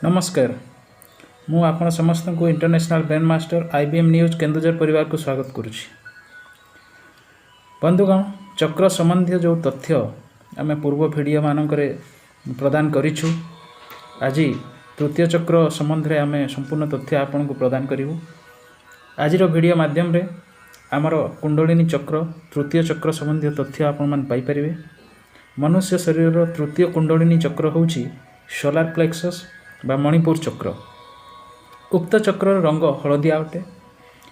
नमस्कार। मु आपण समस्त को international brand master IBM news Keonjhar परिवार को स्वागत करुच्ची। बंधुगण, चक्र संबंधी जो तथ्य आम पूर्व भिडियो मानक प्रदान करिछु, आज तृतीय चक्र संबंध में आम संपूर्ण तथ्य आपन को प्रदान करूँ। आज भिडियो माध्यम रे आमर कुंडलिनी चक्र तृतीय चक्र संबंधी तथ्य आपण मान पाई परिबे। मनुष्य शरीर तृतीय कुंडलिनी चक्र होउची सोलार प्लेक्सस बा मणिपुर चक्र। उक्त चक्र रंग हलदिया अटे।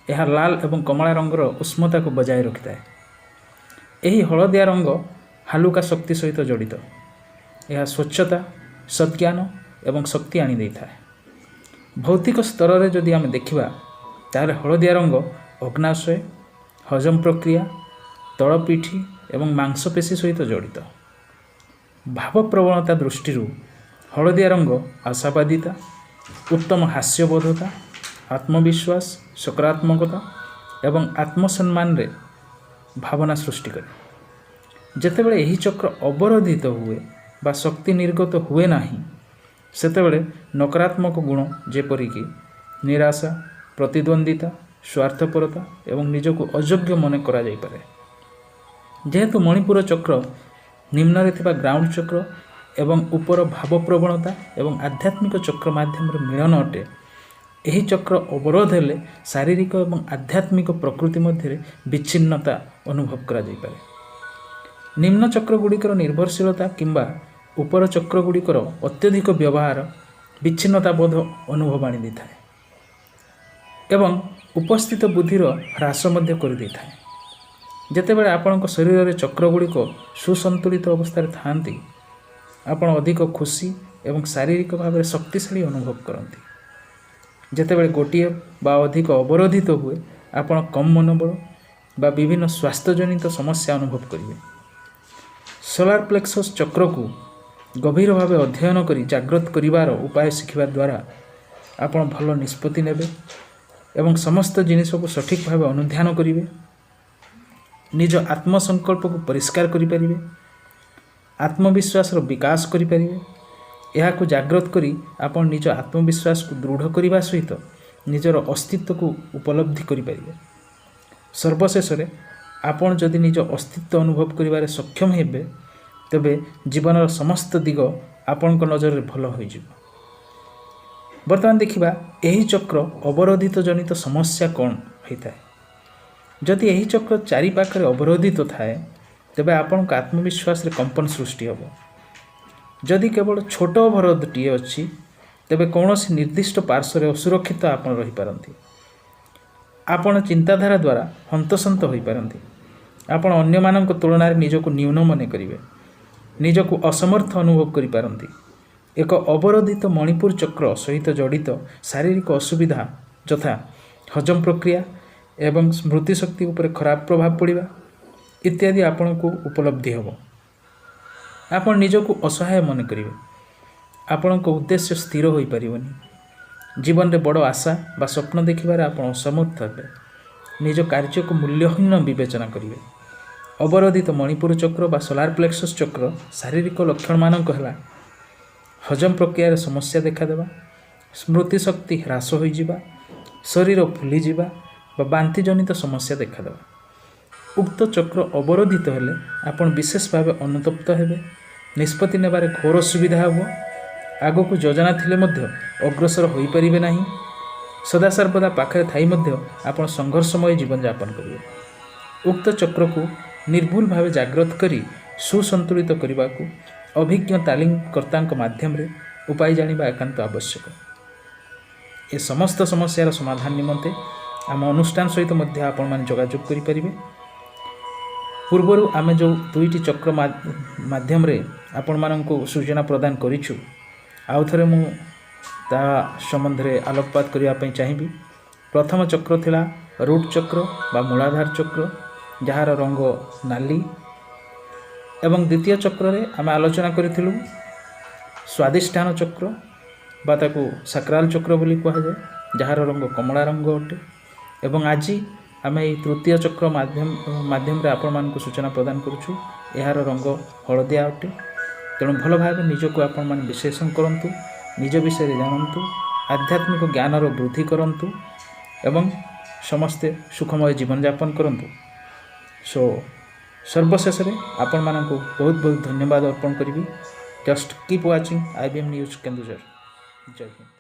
यह लाल एवं कमला रंगर उष्मता को बजाय रखिता है। यही हलदिया रंग हालुका शक्ति सहित जड़ित। यह स्वच्छता, सद्ज्ञान एवं शक्ति आनी देता है। भौतिक स्तर में जदि आम देखा तार हलदिया रंग अग्नाशय, हजम प्रक्रिया, तलपिठी एवं मांसपेशी सहित जड़ित। भाव प्रवणता दृष्टि हलदिया रंग आशावादिता, उत्तम हास्यबोधता, आत्मविश्वास, सकारात्मकता एवं आत्मसम्मान रे भावना सृष्टि करे। जेतेबेले यही चक्र अवरोधित हुए बा शक्ति निर्गत हुए नाही, सेतेबेले नकारात्मक गुण जेपरिक निराशा, प्रतिद्वंदिता, स्वार्थपरता एवं निजको अयोग्य मन करा जाई पारे। जेहेतु मणिपुर चक्र निम्न थिबा ग्राउंड चक्र एवं ऊपर भाव प्रवणता एवं आध्यात्मिक चक्र माध्यम मिलन अटे, यही चक्र अवरोध हेले शारीरिक एवं आध्यात्मिक प्रकृति मध्य विच्छिन्नता अनुभव करा जाई पारे। निम्न चक्र गुड़िकर निर्भरशीलता किंबा ऊपर चक्र गुड़िकर अत्यधिक व्यवहार विच्छिन्नता बोध अनुभव आनी देता है एवं उपस्थित बुद्धिर ह्रास मध्य कर देता है। जेतेबेले आपणक शरीर में चक्र गुड़िक सुसंतुलित अवस्था थांती, आपण अधिक खुशी एवं शारीरिक भाव में शक्तिशाली अनुभव करती। जेतेबेले गोटिए बा अधिक अवरोधित हुए, आपण कम मनोबल बा विभिन्न स्वास्थ्यजनित समस्या अनुभव करेंगे। सोलार प्लेक्सस चक्र को गभीर भाव अध्ययन करी जागृत करिवार उपाय शिखिबा द्वारा आपण भल निष्पत्ति नेबे एवं समस्त जिनिस को सठिक भाव अनुध्यान करिवे। निज आत्मसंकल्प को परिष्कार करि परिवे, आत्मविश्वास विकास करें। यह को जागृत करी आपण निज आत्मविश्वास को दृढ़ करने सहित निजर अस्तित्व को उपलब्धि करें। सर्वशेष आपण जदि निज अस्तित्व अनुभव करिवारे सक्षम हेबे, तेबे जीवन समस्त दिग आपण नजर भल हो। बर्तमान देखिबा यही चक्र अवरोधित जनित समस्या कौन होता है। जदि यही चक्र चारि पाखरे अवरोधित थाए, तेबे आपण आत्मविश्वास रे कंपन सृष्टि हम। जदि केवल छोट अवरोधटीए अच्छी, तेबे कौनसी निर्दिष्ट पार्श्व रे असुरक्षित आपण रही पारंती। आपण चिंताधारा द्वारा हंतसंत होई पारंती। आपण अन्य मानक तुलना रे निजको न्यून मने करिवे, निजको असमर्थ अनुभव करि पारंती। एक अवरोधित मणिपुर चक्र सहित जड़ित शारीरिक असुविधा यथा हजम प्रक्रिया एवं स्मृति शक्ति उपर खराब प्रभाव पड़िबा इत्यादि आपण को उपलब्धि हम। आपण निजको असहाय मन करेंगे। आपण को उद्देश्य स्थिर हो पारिबनी। जीवन में बड़ आशा बा स्वप्न देखिबार आपण असमर्थ हेबे। निज कार्य को मूल्यहीन विवेचना करेंगे। अवरोधित मणिपुर चक्र बा सोलार प्लेक्सस चक्र शारीरिक लक्षण मानक है हजम प्रक्रिया समस्या देखादेवा, स्मृति शक्ति ह्रास हो जिबा, शरीर फुली जिबा बा बांति जनित समस्या देखादेवा। उक्त चक्र अवरोधित हेले आपण विशेष भाव अनुतप्त हेबे, निष्पत्ति नेबारे घोर असुविधा हेबो, आगो को योजना थिले मध्य अग्रसर होई परिबे नाही, सदा सर्वदा पाखरे थाई मध्य आपण संघर्षमय जीवन यापन करिवे। उक्त चक्र को निर्भुल भाव जागृत करी सुसंतुलित करने को अभिज्ञ तालीमकर्ता माध्यम रे उपाय जानिबा एकांत आवश्यक। ए समस्त समस्यार समाधान निमंते आम अनुष्ठान सहित मध्य आपण मान जोगाजोग करि परिबे। पूर्वर आमे जो दुईटी चक्र माध्यम रे आपण माननको सूचना प्रदान करिछु, आउ थरे मु ता संबंध रे आलोकपात करिया पई चाहिबी। प्रथम चक्र थिला रूट चक्र बा मूलाधार चक्र, जहार रंग नाली एवं द्वितीय चक्र रे आमे आलोचना करिथिलु स्वादिष्ठान चक्र बा ताकू सक्राल चक्र बोली कहा जाए, जहार रंग कमला रंग अटे। एवं आज आम ये तृतीय चक्र माध्यम रे आपण मान सूचना प्रदान करुछु, यार रंग हलदिया अटे। तेणु भल भाव निजक आपण मान विश्लेषण करंतु निज विषय जानतु आध्यात्मिक ज्ञानर वृद्धि करंतु एवं समस्ते सुखमय जीवन यापन करंतु। सो सर्वशेष आपण मानक बहुत बहुत धन्यवाद अर्पण करी। Just keep watching IBM news Keonjhar. जय हिंद।